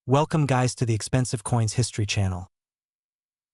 Welcome guys to the Expensive Coins History channel.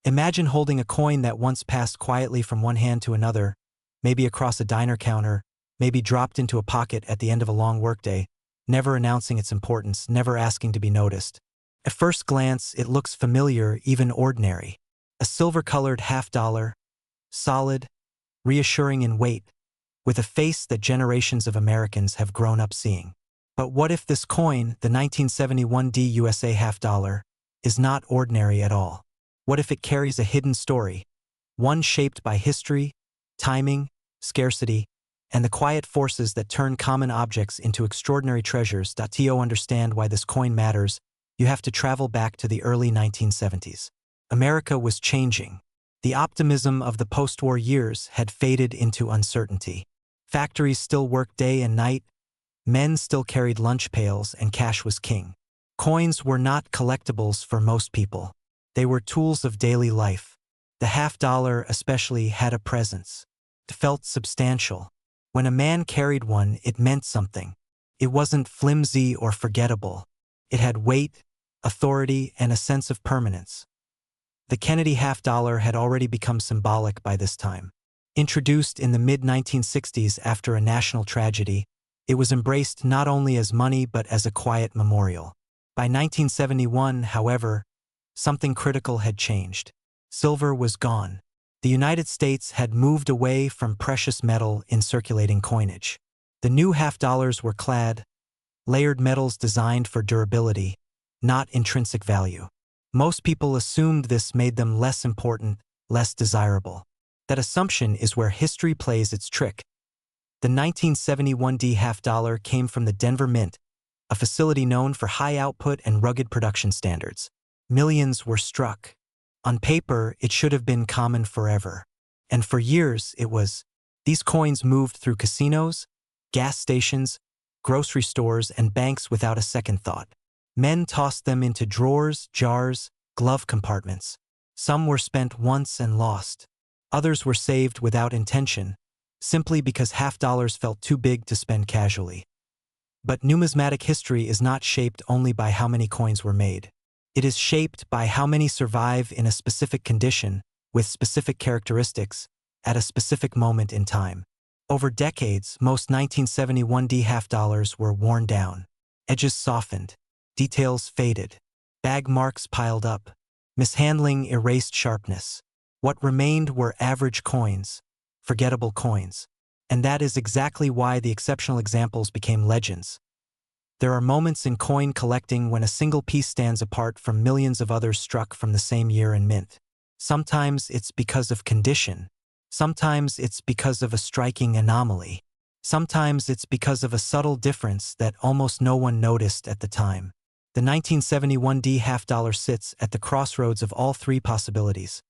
Imagine holding a coin that once passed quietly from one hand to another, maybe across a diner counter, maybe dropped into a pocket at the end of a long workday, never announcing its importance, never asking to be noticed. At first glance, it looks familiar, even ordinary. A silver-colored half-dollar, solid, reassuring in weight, with a face that generations of Americans have grown up seeing. But what if this coin, the 1971 USA half-dollar, is not ordinary at all? What if it carries a hidden story, one shaped by history, timing, scarcity, and the quiet forces that turn common objects into extraordinary treasures? To understand why this coin matters, you have to travel back to the early 1970s. America was changing. The optimism of the post-war years had faded into uncertainty. Factories still worked day and night, men still carried lunch pails, and cash was king. Coins were not collectibles for most people. They were tools of daily life. The half-dollar especially had a presence. It felt substantial. When a man carried one, it meant something. It wasn't flimsy or forgettable. It had weight, authority, and a sense of permanence. The Kennedy half-dollar had already become symbolic by this time. Introduced in the mid-1960s after a national tragedy, it was embraced not only as money but as a quiet memorial. By 1971, however, something critical had changed. Silver was gone. The United States had moved away from precious metal in circulating coinage. The new half-dollars were layered metals designed for durability, not intrinsic value. Most people assumed this made them less important, less desirable. That assumption is where history plays its trick. The 1971 half-dollar came from the Denver Mint, a facility known for high output and rugged production standards. Millions were struck. On paper, it should have been common forever. And for years, it was. These coins moved through casinos, gas stations, grocery stores, and banks without a second thought. Men tossed them into drawers, jars, glove compartments. Some were spent once and lost. Others were saved without intention, simply because half-dollars felt too big to spend casually. But numismatic history is not shaped only by how many coins were made. It is shaped by how many survive in a specific condition, with specific characteristics, at a specific moment in time. Over decades, most 1971 half-dollars were worn down. Edges softened, details faded, bag marks piled up, mishandling erased sharpness. What remained were average coins, forgettable coins. And that is exactly why the exceptional examples became legends. There are moments in coin collecting when a single piece stands apart from millions of others struck from the same year and mint. Sometimes it's because of condition. Sometimes it's because of a striking anomaly. Sometimes it's because of a subtle difference that almost no one noticed at the time. The 1971 half-dollar sits at the crossroads of all three possibilities.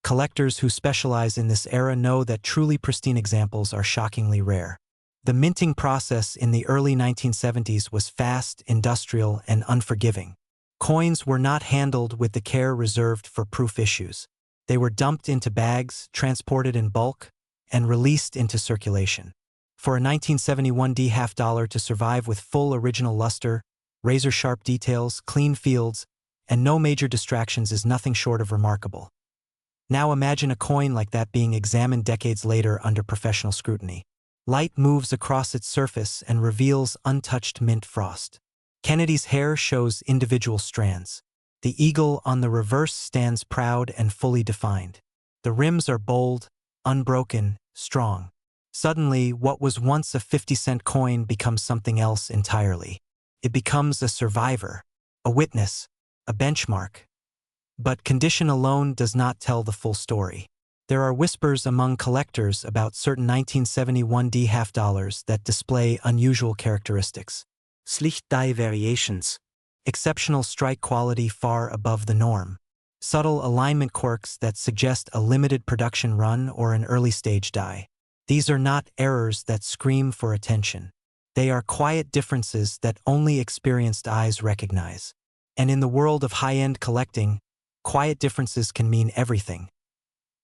Collectors who specialize in this era know that truly pristine examples are shockingly rare. The minting process in the early 1970s was fast, industrial, and unforgiving. Coins were not handled with the care reserved for proof issues. They were dumped into bags, transported in bulk, and released into circulation. For a 1971 half-dollar to survive with full original luster, razor-sharp details, clean fields, and no major distractions is nothing short of remarkable. Now imagine a coin like that being examined decades later under professional scrutiny. Light moves across its surface and reveals untouched mint frost. Kennedy's hair shows individual strands. The eagle on the reverse stands proud and fully defined. The rims are bold, unbroken, strong. Suddenly, what was once a 50-cent coin becomes something else entirely. It becomes a survivor, a witness, a benchmark. But condition alone does not tell the full story. There are whispers among collectors about certain 1971 half-dollars that display unusual characteristics. Sleek die variations. Exceptional strike quality far above the norm. Subtle alignment quirks that suggest a limited production run or an early-stage die. These are not errors that scream for attention. They are quiet differences that only experienced eyes recognize. And in the world of high-end collecting, quiet differences can mean everything.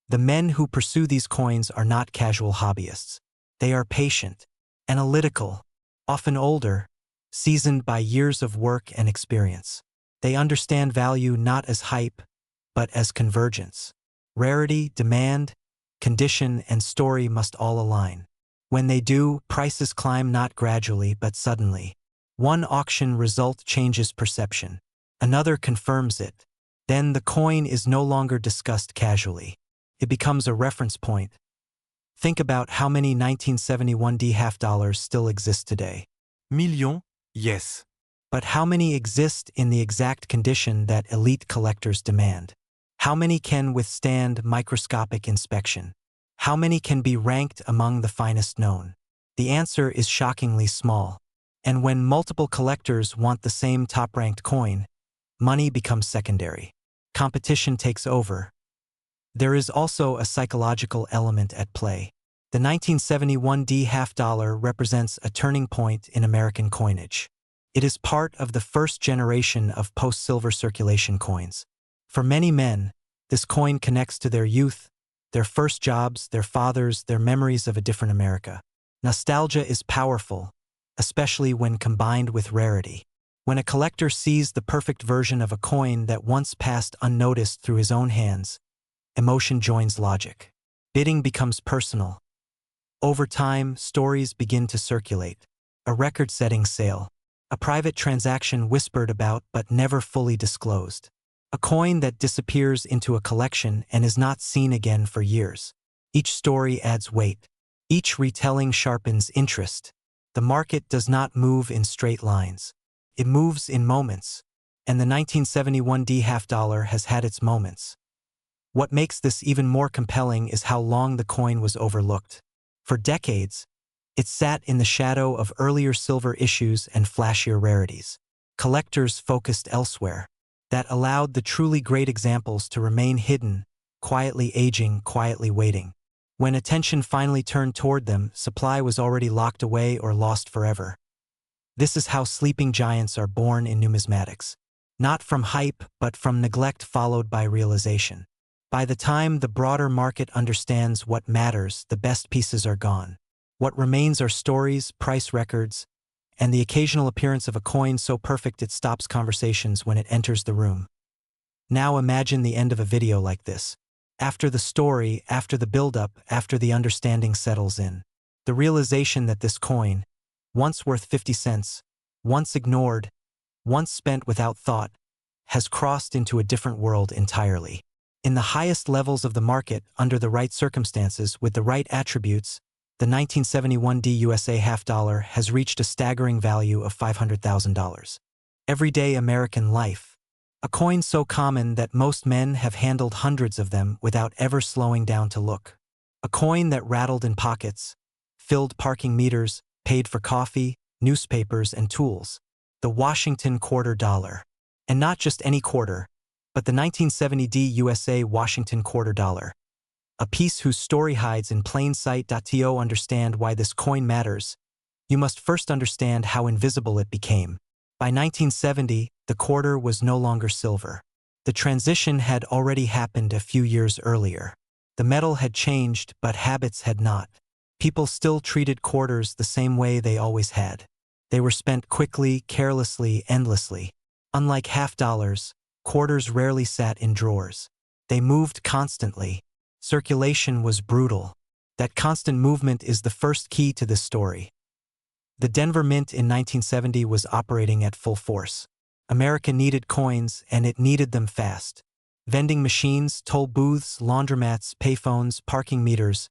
The men who pursue these coins are not casual hobbyists. They are patient, analytical, often older, seasoned by years of work and experience. They understand value not as hype, but as convergence. Rarity, demand, condition, and story must all align. When they do, prices climb not gradually but suddenly. One auction result changes perception. Another confirms it. Then the coin is no longer discussed casually. It becomes a reference point. Think about how many 1971D half dollars still exist today. Millions, yes. But how many exist in the exact condition that elite collectors demand? How many can withstand microscopic inspection? How many can be ranked among the finest known? The answer is shockingly small. And when multiple collectors want the same top-ranked coin, money becomes secondary. Competition takes over. There is also a psychological element at play. The 1971D half dollar represents a turning point in American coinage. It is part of the first generation of post-silver circulation coins. For many men, this coin connects to their youth, their first jobs, their fathers, their memories of a different America. Nostalgia is powerful, especially when combined with rarity. When a collector sees the perfect version of a coin that once passed unnoticed through his own hands, emotion joins logic. Bidding becomes personal. Over time, stories begin to circulate. A record-setting sale. A private transaction whispered about but never fully disclosed. A coin that disappears into a collection and is not seen again for years. Each story adds weight. Each retelling sharpens interest. The market does not move in straight lines. It moves in moments. And the 1971D half dollar has had its moments. What makes this even more compelling is how long the coin was overlooked. For decades, it sat in the shadow of earlier silver issues and flashier rarities. Collectors focused elsewhere. That allowed the truly great examples to remain hidden, quietly aging, quietly waiting. When attention finally turned toward them, supply was already locked away or lost forever. This is how sleeping giants are born in numismatics. Not from hype, but from neglect followed by realization. By the time the broader market understands what matters, the best pieces are gone. What remains are stories, price records, and the occasional appearance of a coin so perfect it stops conversations when it enters the room. Now imagine the end of a video like this. After the story, after the build-up, after the understanding settles in. The realization that this coin, once worth 50 cents, once ignored, once spent without thought, has crossed into a different world entirely. In the highest levels of the market, under the right circumstances, with the right attributes, the 1971D USA half dollar has reached a staggering value of $500,000. Everyday American life. A coin so common that most men have handled hundreds of them without ever slowing down to look. A coin that rattled in pockets, filled parking meters, paid for coffee, newspapers, and tools. The Washington quarter dollar. And not just any quarter, but the 1970D USA Washington quarter dollar. A piece whose story hides in plain sight. To understand why this coin matters, you must first understand how invisible it became. By 1970, the quarter was no longer silver. The transition had already happened a few years earlier. The metal had changed, but habits had not. People still treated quarters the same way they always had. They were spent quickly, carelessly, endlessly. Unlike half dollars, quarters rarely sat in drawers. They moved constantly. Circulation was brutal. That constant movement is the first key to this story. The Denver Mint in 1970 was operating at full force. America needed coins, and it needed them fast. Vending machines, toll booths, laundromats, payphones, parking meters.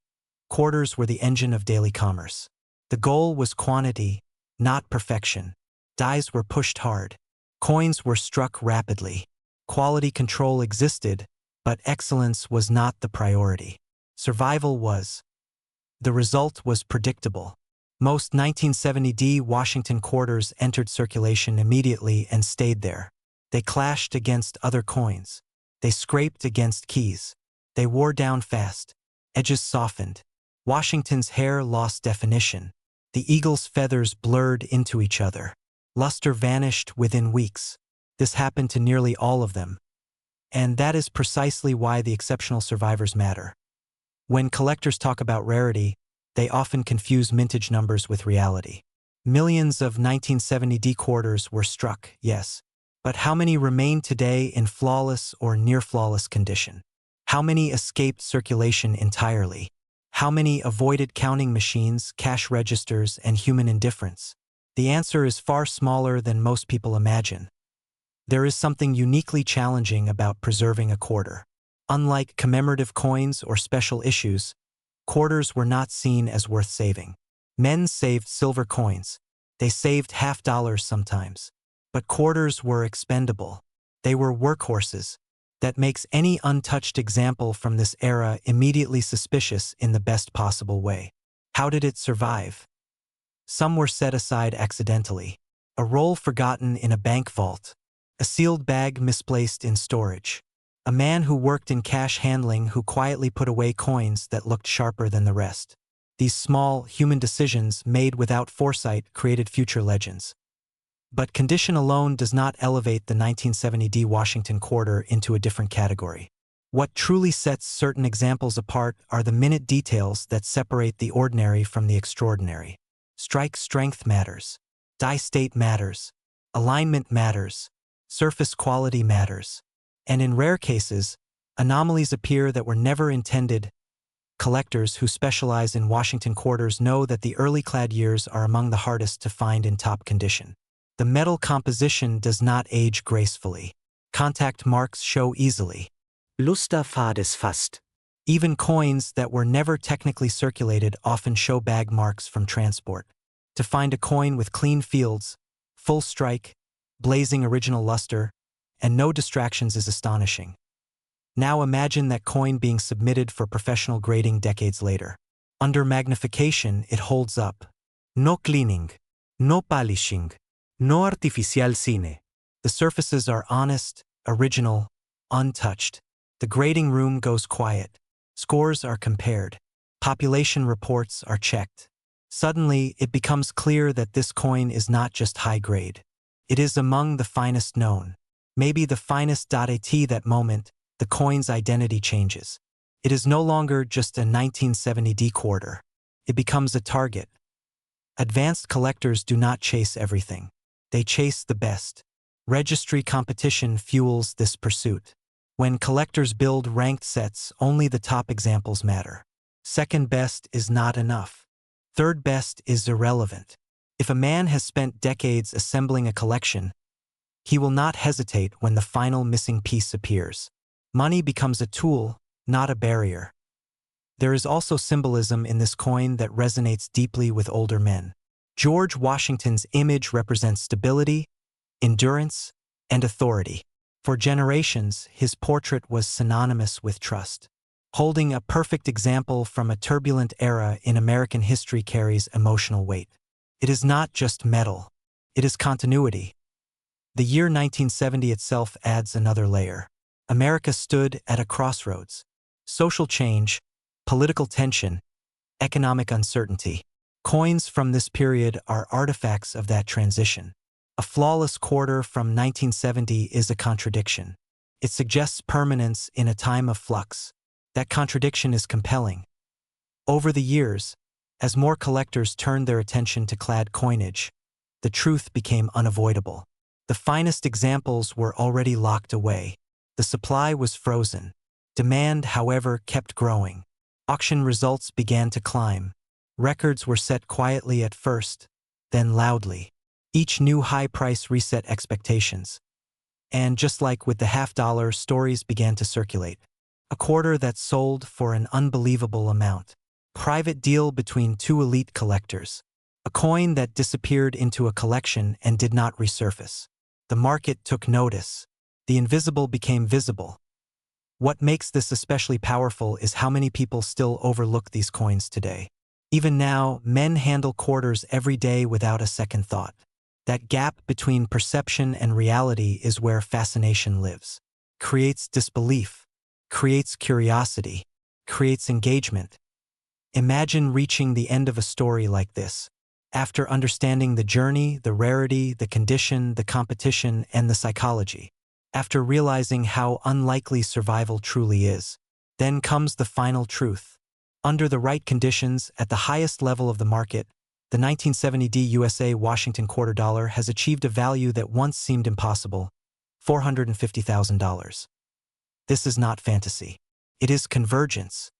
Quarters were the engine of daily commerce. The goal was quantity, not perfection. Dies were pushed hard. Coins were struck rapidly. Quality control existed, but excellence was not the priority. Survival was. The result was predictable. Most 1970D Washington quarters entered circulation immediately and stayed there. They clashed against other coins. They scraped against keys. They wore down fast. Edges softened. Washington's hair lost definition. The eagle's feathers blurred into each other. Luster vanished within weeks. This happened to nearly all of them. And that is precisely why the exceptional survivors matter. When collectors talk about rarity, they often confuse mintage numbers with reality. Millions of 1970D quarters were struck, yes, But how many remain today in flawless or near-flawless condition? How many escaped circulation entirely? How many avoided counting machines, cash registers, and human indifference? The answer is far smaller than most people imagine. There is something uniquely challenging about preserving a quarter. Unlike commemorative coins or special issues, quarters were not seen as worth saving. Men saved silver coins. They saved $50 sometimes. But quarters were expendable. They were workhorses. That makes any untouched example from this era immediately suspicious in the best possible way. How did it survive? Some were set aside accidentally. A roll forgotten in a bank vault. A sealed bag misplaced in storage. A man who worked in cash handling who quietly put away coins that looked sharper than the rest. These small, human decisions made without foresight created future legends. But condition alone does not elevate the 1970 Washington quarter into a different category. What truly sets certain examples apart are the minute details that separate the ordinary from the extraordinary. Strike strength matters. Die state matters. Alignment matters. Surface quality matters. And in rare cases, anomalies appear that were never intended. Collectors who specialize in Washington quarters know that the early clad years are among the hardest to find in top condition. The metal composition does not age gracefully. Contact marks show easily. Lusterfades fast. Even coins that were never technically circulated often show bag marks from transport. To find a coin with clean fields, full strike, blazing original luster, and no distractions is astonishing. Now imagine that coin being submitted for professional grading decades later. Under magnification, it holds up. No cleaning, no polishing, no artificial cine. The surfaces are honest, original, untouched. The grading room goes quiet. Scores are compared. Population reports are checked. Suddenly, it becomes clear that this coin is not just high grade. It is among the finest known. Maybe the finest. At that moment, the coin's identity changes. It is no longer just a 1970 quarter. It becomes a target. Advanced collectors do not chase everything. They chase the best. Registry competition fuels this pursuit. When collectors build ranked sets, only the top examples matter. Second best is not enough. Third best is irrelevant. If a man has spent decades assembling a collection, he will not hesitate when the final missing piece appears. Money becomes a tool, not a barrier. There is also symbolism in this coin that resonates deeply with older men. George Washington's image represents stability, endurance, and authority. For generations, his portrait was synonymous with trust. Holding a perfect example from a turbulent era in American history carries emotional weight. It is not just metal. It is continuity. The year 1970 itself adds another layer. America stood at a crossroads. Social change, political tension, economic uncertainty. Coins from this period are artifacts of that transition. A flawless quarter from 1970 is a contradiction. It suggests permanence in a time of flux. That contradiction is compelling. Over the years, as more collectors turned their attention to clad coinage, the truth became unavoidable. The finest examples were already locked away. The supply was frozen. Demand, however, kept growing. Auction results began to climb. Records were set quietly at first, then loudly. Each new high price reset expectations. And just like with the $50, stories began to circulate. A quarter that sold for an unbelievable amount. Private deal between two elite collectors. A coin that disappeared into a collection and did not resurface. The market took notice. The invisible became visible. What makes this especially powerful is how many people still overlook these coins today. Even now, men handle quarters every day without a second thought. That gap between perception and reality is where fascination lives. Creates disbelief. Creates curiosity. Creates engagement. Imagine reaching the end of a story like this. After understanding the journey, the rarity, the condition, the competition, and the psychology. After realizing how unlikely survival truly is. Then comes the final truth. Under the right conditions, at the highest level of the market, the 1970 USA Washington quarter dollar has achieved a value that once seemed impossible. $450,000. This is not fantasy. It is convergence.